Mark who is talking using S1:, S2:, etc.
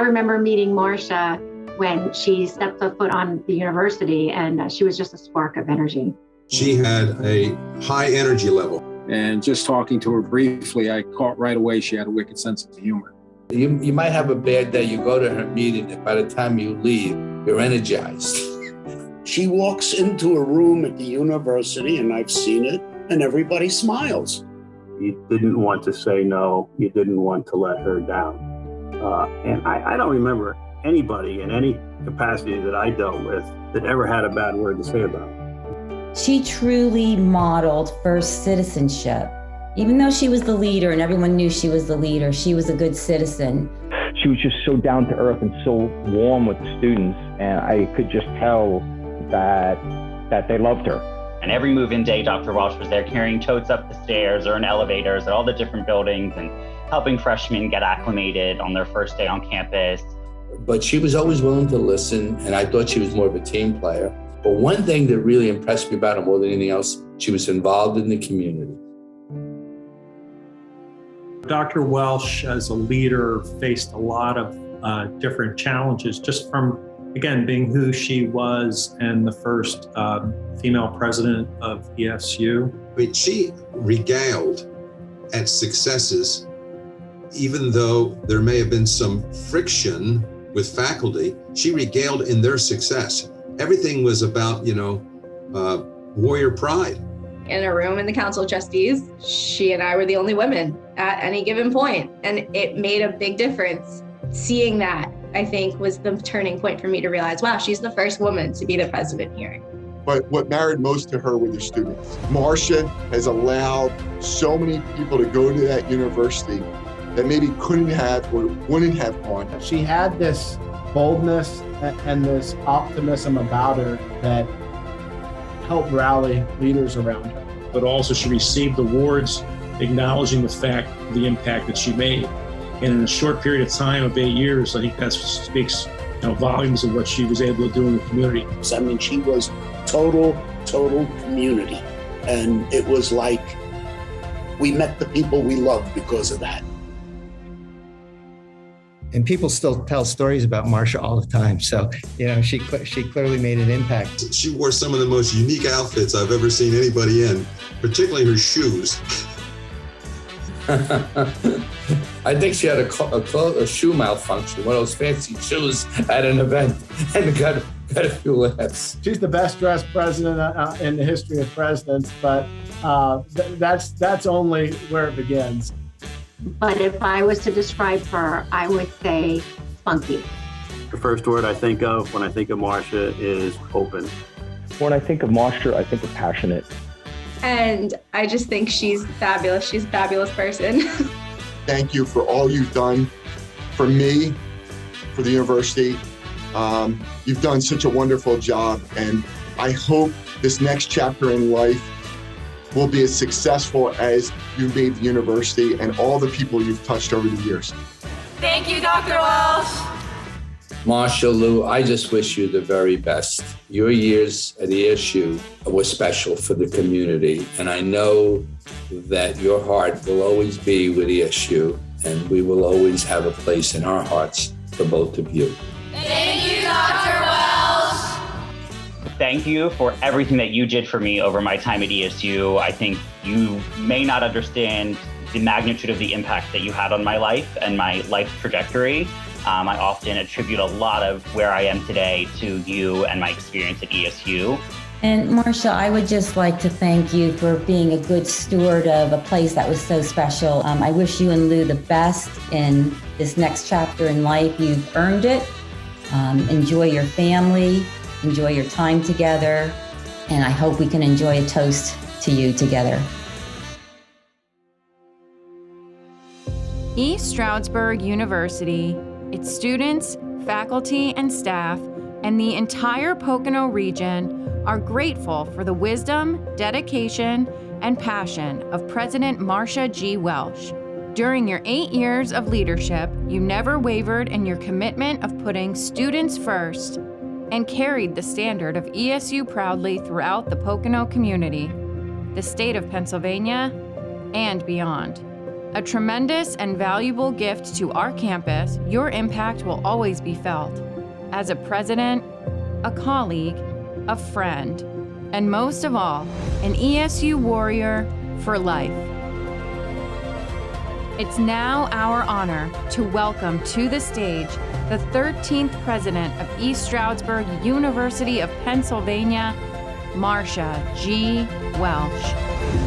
S1: remember meeting Marcia when she stepped a foot on the university, and she was just a spark of energy.
S2: She had a high energy level.
S3: And just talking to her briefly, I caught right away she had a wicked sense of humor.
S4: You might have a bad day, you go to her meeting, and by the time you leave, you're energized.
S5: She walks into a room at the university, and I've seen it, and everybody smiles.
S6: You didn't want to say no. You didn't want to let her down. And I don't remember anybody in any capacity that I dealt with that ever had a bad word to say about her.
S7: She truly modeled first citizenship. Even though she was the leader and everyone knew she was the leader, she was a good citizen.
S8: She was just so down to earth and so warm with the students, and I could just tell that they loved her.
S9: And every move-in day, Dr. Welsh was there carrying totes up the stairs or in elevators at all the different buildings and helping freshmen get acclimated on their first day on campus.
S4: But she was always willing to listen, and I thought she was more of a team player. But one thing that really impressed me about her more than anything else, she was involved in the community.
S10: Dr. Welsh, as a leader, faced a lot of different challenges just from, again, being who she was and the first female president of ESU.
S2: I mean, she regaled at successes, even though there may have been some friction with faculty. She regaled in their success. Everything was about, warrior pride.
S11: In a room in the Council of Trustees, she and I were the only women at any given point, and it made a big difference. Seeing that, I think, was the turning point for me to realize, wow, she's the first woman to be the president here.
S12: But what mattered most to her were the students. Marcia has allowed so many people to go to that university that maybe couldn't have or wouldn't have gone.
S13: She had this boldness and this optimism about her that helped rally leaders around her.
S3: But also she received awards acknowledging the fact of the impact that she made. And in a short period of time of 8 years, I think that speaks volumes of what she was able to do in the community.
S5: I mean, she was total community. And it was like we met the people we loved because of that.
S14: And people still tell stories about Marcia all the time. So, she clearly made an impact.
S2: She wore some of the most unique outfits I've ever seen anybody in, particularly her shoes.
S4: I think she had a shoe malfunction, one of those fancy shoes at an event, and got a few laughs.
S13: She's the best dressed president in the history of presidents, but that's only where it begins.
S1: But if I was to describe her, I would say spunky.
S6: The first word I think of when I think of Marcia is open.
S8: When I think of Marcia, I think of passionate.
S11: And I just think she's fabulous. She's a fabulous person.
S12: Thank you for all you've done for me, for the university. You've done such a wonderful job, and I hope this next chapter in life will be as successful as you made the university and all the people you've touched over the years.
S15: Thank you, Dr. Welsh.
S4: Marcia, Lou, I just wish you the very best. Your years at ESU were special for the community, and I know that your heart will always be with ESU, and we will always have a place in our hearts for both of you.
S15: Thank you, Dr. Welsh.
S9: Thank you for everything that you did for me over my time at ESU. I think you may not understand the magnitude of the impact that you had on my life and my life trajectory. I often attribute a lot of where I am today to you and my experience at ESU.
S7: And Marcia, I would just like to thank you for being a good steward of a place that was so special. I wish you and Lou the best in this next chapter in life. You've earned it. Enjoy your family, enjoy your time together, and I hope we can enjoy a toast to you together.
S16: East Stroudsburg University, its students, faculty, and staff, and the entire Pocono region are grateful for the wisdom, dedication, and passion of President Marcia G. Welsh. During your 8 years of leadership, you never wavered in your commitment of putting students first and carried the standard of ESU proudly throughout the Pocono community, the state of Pennsylvania, and beyond. A tremendous and valuable gift to our campus, your impact will always be felt. As a president, a colleague, a friend, and most of all, an ESU warrior for life. It's now our honor to welcome to the stage the 13th president of East Stroudsburg University of Pennsylvania, Marcia G. Welsh.